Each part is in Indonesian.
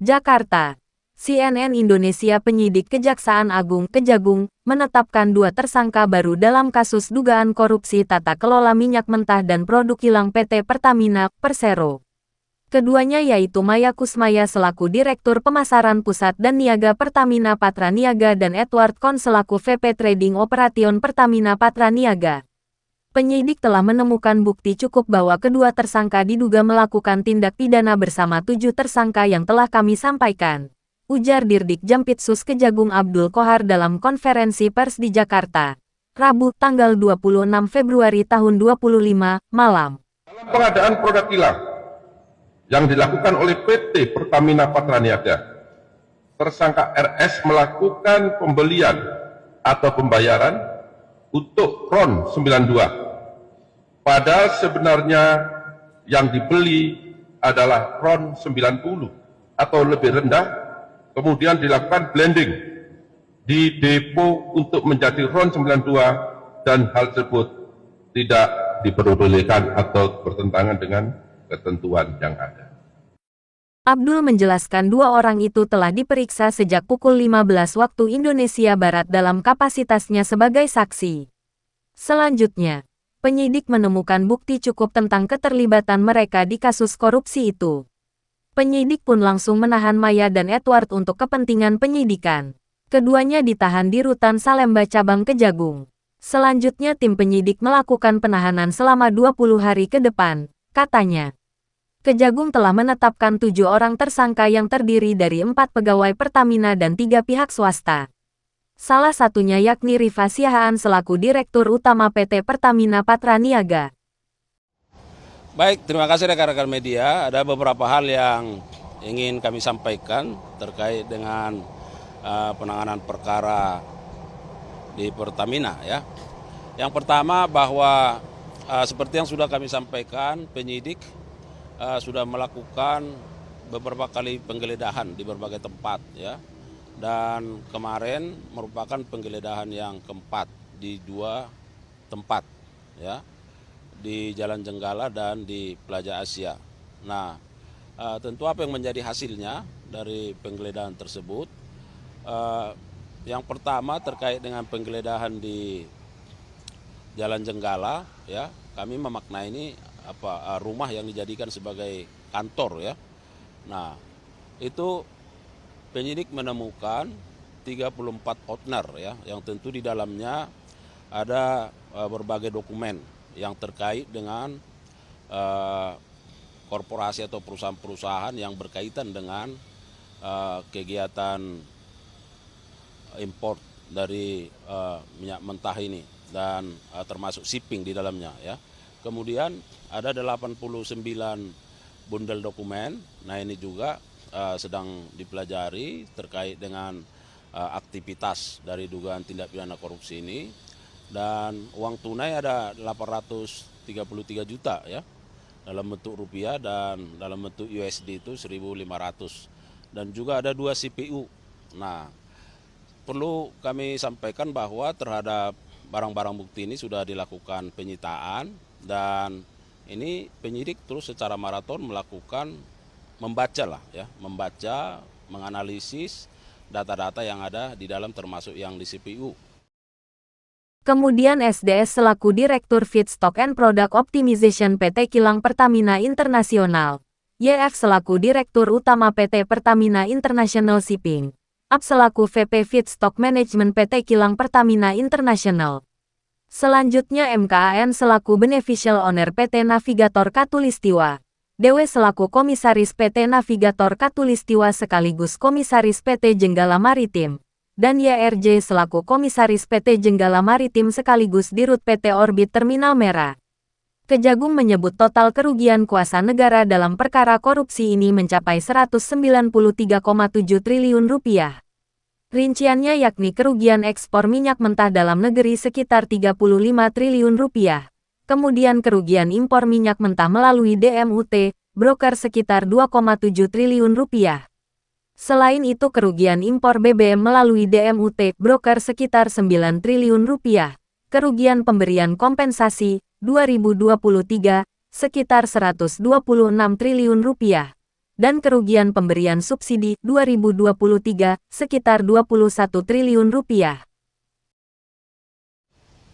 Jakarta. CNN Indonesia penyidik Kejaksaan Agung Kejagung menetapkan 2 tersangka baru dalam kasus dugaan korupsi tata kelola minyak mentah dan produk kilang PT Pertamina Persero. Keduanya yaitu Maya Kusmaya selaku Direktur Pemasaran Pusat dan Niaga Pertamina Patra Niaga dan Edward Kon selaku VP Trading Operation Pertamina Patra Niaga. Penyidik telah menemukan bukti cukup bahwa kedua tersangka diduga melakukan tindak pidana bersama 7 tersangka yang telah kami sampaikan, ujar Dirdik Jampitsus Kejagung Abdul Qohar dalam konferensi pers di Jakarta, Rabu tanggal 26 Februari tahun 2025 malam. Dalam pengadaan produk kilang yang dilakukan oleh PT Pertamina Patra Niaga, tersangka RS melakukan pembelian atau pembayaran untuk RON 92. Padahal sebenarnya yang dibeli adalah RON 90 atau lebih rendah, kemudian dilakukan blending di depo untuk menjadi RON 92 dan hal tersebut tidak diperbolehkan atau bertentangan dengan ketentuan yang ada. Abdul menjelaskan 2 orang itu telah diperiksa sejak pukul 15 waktu Indonesia Barat dalam kapasitasnya sebagai saksi. Selanjutnya, penyidik menemukan bukti cukup tentang keterlibatan mereka di kasus korupsi itu. Penyidik pun langsung menahan Maya dan Edward untuk kepentingan penyidikan. Keduanya ditahan di Rutan Salemba Cabang Kejagung. Selanjutnya tim penyidik melakukan penahanan selama 20 hari ke depan, katanya. Kejagung telah menetapkan 7 orang tersangka yang terdiri dari 4 pegawai Pertamina dan 3 pihak swasta. Salah satunya yakni Rifa Siahaan selaku Direktur Utama PT Pertamina Patra Niaga. Baik, terima kasih rekan-rekan media. Ada beberapa hal yang ingin kami sampaikan terkait dengan penanganan perkara di Pertamina ya. Yang pertama bahwa seperti yang sudah kami sampaikan, penyidik sudah melakukan beberapa kali penggeledahan di berbagai tempat ya. Dan kemarin merupakan penggeledahan yang keempat di 2 tempat ya, di Jalan Jenggala dan di Plaza Asia. Nah, tentu apa yang menjadi hasilnya dari penggeledahan tersebut? Yang pertama terkait dengan penggeledahan di Jalan Jenggala ya, kami memaknai ini rumah yang dijadikan sebagai kantor ya. Nah, itu penyidik menemukan 34 outner ya, yang tentu di dalamnya ada berbagai dokumen yang terkait dengan korporasi atau perusahaan-perusahaan yang berkaitan dengan kegiatan import dari minyak mentah ini dan termasuk shipping di dalamnya ya. Kemudian ada 89 bundel dokumen. Nah, ini juga sedang dipelajari terkait dengan aktivitas dari dugaan tindak pidana korupsi ini. Dan uang tunai ada 833 juta ya, dalam bentuk rupiah dan dalam bentuk USD itu 1.500. Dan juga ada 2 CPU. Nah, perlu kami sampaikan bahwa terhadap barang-barang bukti ini sudah dilakukan penyitaan dan ini penyidik terus secara maraton melakukan membaca, menganalisis data-data yang ada di dalam termasuk yang di CPU. Kemudian SDS selaku Direktur Feedstock and Product Optimization PT Kilang Pertamina Internasional, YF selaku Direktur Utama PT Pertamina International Shipping, AP selaku VP Feedstock Management PT Kilang Pertamina International. Selanjutnya MKAN selaku Beneficial Owner PT Navigator Katulistiwa, DW selaku Komisaris PT Navigator Katulistiwa sekaligus Komisaris PT Jenggala Maritim, dan YRJ selaku Komisaris PT Jenggala Maritim sekaligus Dirut PT Orbit Terminal Merah. Kejagung menyebut total kerugian kuasa negara dalam perkara korupsi ini mencapai Rp193,7 triliun. Rinciannya yakni kerugian ekspor minyak mentah dalam negeri sekitar Rp35 triliun, kemudian kerugian impor minyak mentah melalui DMUT, broker sekitar Rp2,7 triliun. Selain itu kerugian impor BBM melalui DMUT, broker sekitar Rp9 triliun, kerugian pemberian kompensasi 2023 sekitar Rp126 triliun, dan kerugian pemberian subsidi 2023 sekitar 21 triliun rupiah.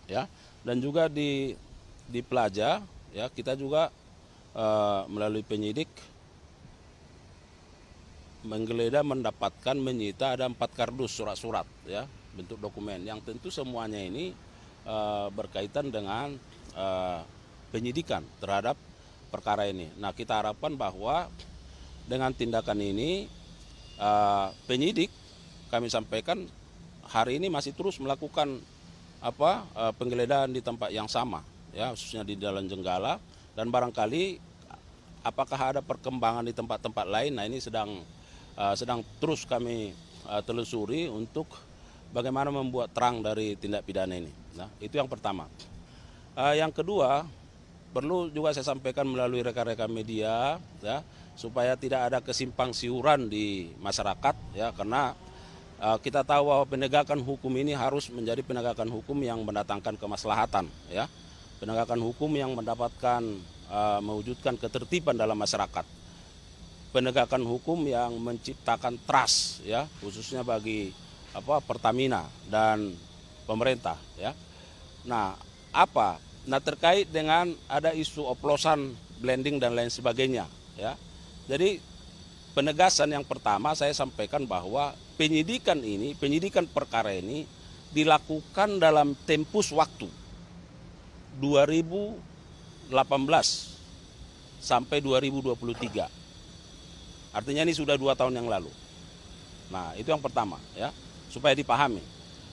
Ya, dan juga di Plaza ya kita juga melalui penyidik menggeledah mendapatkan menyita ada 4 kardus surat-surat ya bentuk dokumen yang tentu semuanya ini berkaitan dengan penyidikan terhadap perkara ini. Nah, kita harapkan bahwa dengan tindakan ini penyidik kami sampaikan hari ini masih terus melakukan penggeledahan di tempat yang sama ya khususnya di Jalan Jenggala, dan barangkali apakah ada perkembangan di tempat-tempat lain. Nah, ini sedang terus kami telusuri untuk bagaimana membuat terang dari tindak pidana ini. Nah, itu yang pertama. Yang kedua, perlu juga saya sampaikan melalui rekan-rekan media ya supaya tidak ada kesimpang siuran di masyarakat ya, karena kita tahu bahwa penegakan hukum ini harus menjadi penegakan hukum yang mendatangkan kemaslahatan ya. Penegakan hukum yang mendapatkan mewujudkan ketertiban dalam masyarakat. Penegakan hukum yang menciptakan trust ya, khususnya bagi Pertamina dan pemerintah ya. Nah, terkait dengan ada isu oplosan, blending dan lain sebagainya ya. Jadi penegasan yang pertama saya sampaikan bahwa penyidikan perkara ini dilakukan dalam tempus waktu 2018 sampai 2023. Artinya ini sudah 2 tahun yang lalu. Nah, itu yang pertama ya, supaya dipahami.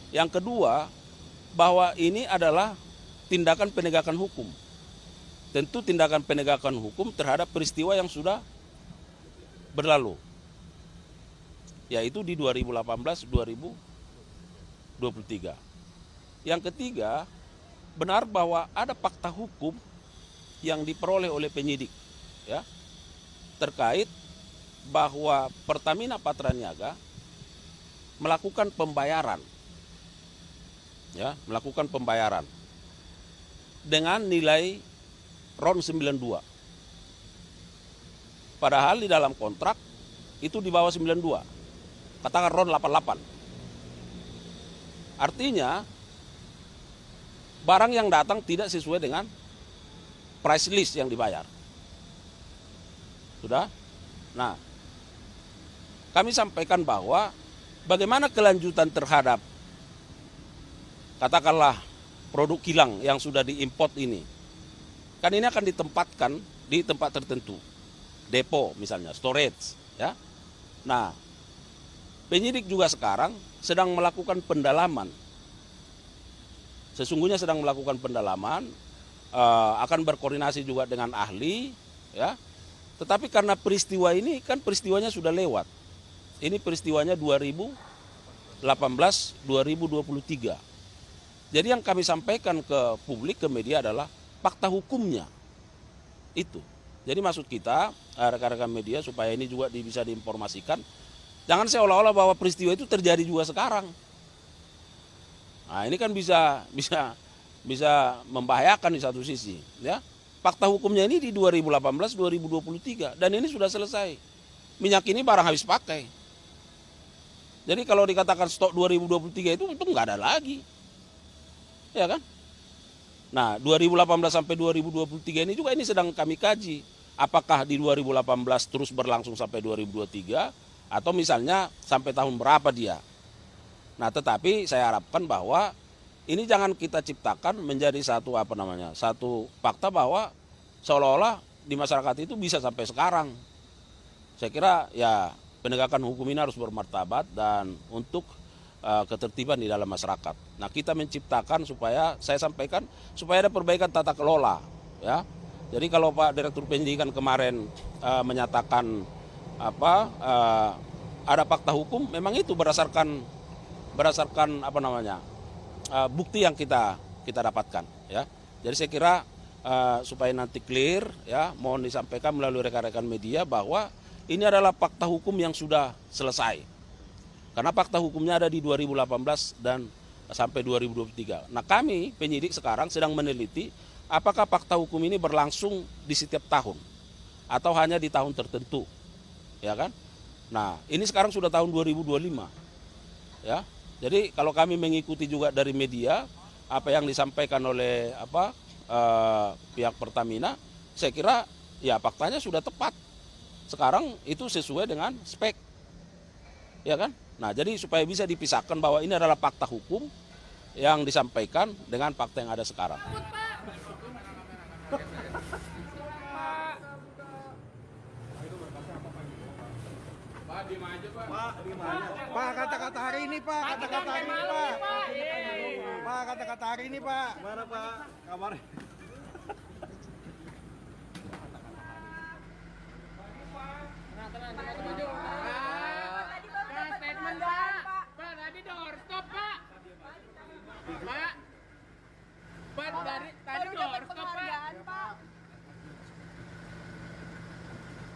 Yang kedua, bahwa ini adalah tindakan penegakan hukum. Tentu tindakan penegakan hukum terhadap peristiwa yang sudah berlalu, yaitu di 2018-2023. Yang ketiga, benar bahwa ada fakta hukum yang diperoleh oleh penyidik ya, terkait bahwa Pertamina Patraniaga melakukan pembayaran ya, dengan nilai RON 92. Padahal di dalam kontrak itu di bawah 92. Katakan RON 88. Artinya barang yang datang tidak sesuai dengan price list yang dibayar. Sudah? Nah, kami sampaikan bahwa bagaimana kelanjutan terhadap katakanlah produk kilang yang sudah diimport ini. Kan ini akan ditempatkan di tempat tertentu. Depo misalnya, storage ya. Nah, penyidik juga sekarang sedang melakukan pendalaman. Sesungguhnya sedang melakukan pendalaman, akan berkoordinasi juga dengan ahli ya. Tetapi karena peristiwa ini kan peristiwanya sudah lewat. Ini peristiwanya 2018-2023. Jadi yang kami sampaikan ke publik, ke media adalah fakta hukumnya. Itu. Jadi maksud kita, rekan-rekan media, supaya ini juga bisa diinformasikan, jangan seolah-olah bahwa peristiwa itu terjadi juga sekarang. Nah, ini kan bisa membahayakan di satu sisi, ya. Fakta hukumnya ini di 2018-2023 dan ini sudah selesai. Minyak ini barang habis pakai. Jadi kalau dikatakan stok 2023 itu nggak ada lagi. Ya kan? Nah, 2018 sampai 2023 ini juga ini sedang kami kaji. Apakah di 2018 terus berlangsung sampai 2023 atau misalnya sampai tahun berapa dia. Nah, tetapi saya harapkan bahwa ini jangan kita ciptakan menjadi satu satu fakta bahwa seolah-olah di masyarakat itu bisa sampai sekarang. Saya kira ya penegakan hukum ini harus bermartabat dan untuk ketertiban di dalam masyarakat. Nah, kita menciptakan supaya saya sampaikan supaya ada perbaikan tata kelola, ya. Jadi kalau Pak Direktur Penyidikan kemarin menyatakan ada fakta hukum, memang itu berdasarkan bukti yang kita dapatkan, ya. Jadi saya kira supaya nanti clear, ya, mohon disampaikan melalui rekan-rekan media bahwa ini adalah fakta hukum yang sudah selesai. Karena fakta hukumnya ada di 2018 dan sampai 2023. Nah, kami penyidik sekarang sedang meneliti apakah fakta hukum ini berlangsung di setiap tahun atau hanya di tahun tertentu. ya kan? Nah, ini sekarang sudah tahun 2025, ya. Jadi kalau kami mengikuti juga dari media apa yang disampaikan oleh pihak Pertamina, saya kira ya faktanya sudah tepat. Sekarang itu sesuai dengan spek, ya kan? Nah, jadi supaya bisa dipisahkan bahwa ini adalah fakta hukum yang disampaikan dengan fakta yang ada sekarang. Pak, kata-kata hari ini, Pak. Kata-kata hari ini, Pak. Pak, kata-kata hari ini, Pak. Mana, Pak? Kabar. Statement, Pak. Pak, tadi doorstop, Pak. Pak. Pak, tadi doorstop, Pak.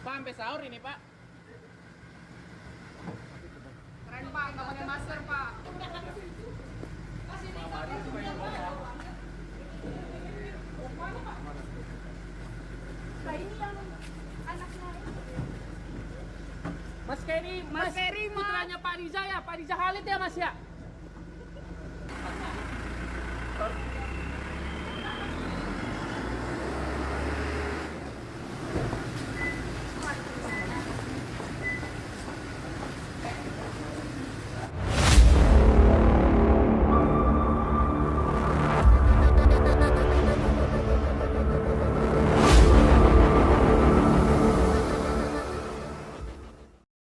Pak, sampai sahur ini, Pak. Keren, Pak. Nggak pakai masker, Pak. Nah, ini yang anaknya Mas Keri, putranya Pak Riza ya? Pak Riza Khalid ya, Mas ya?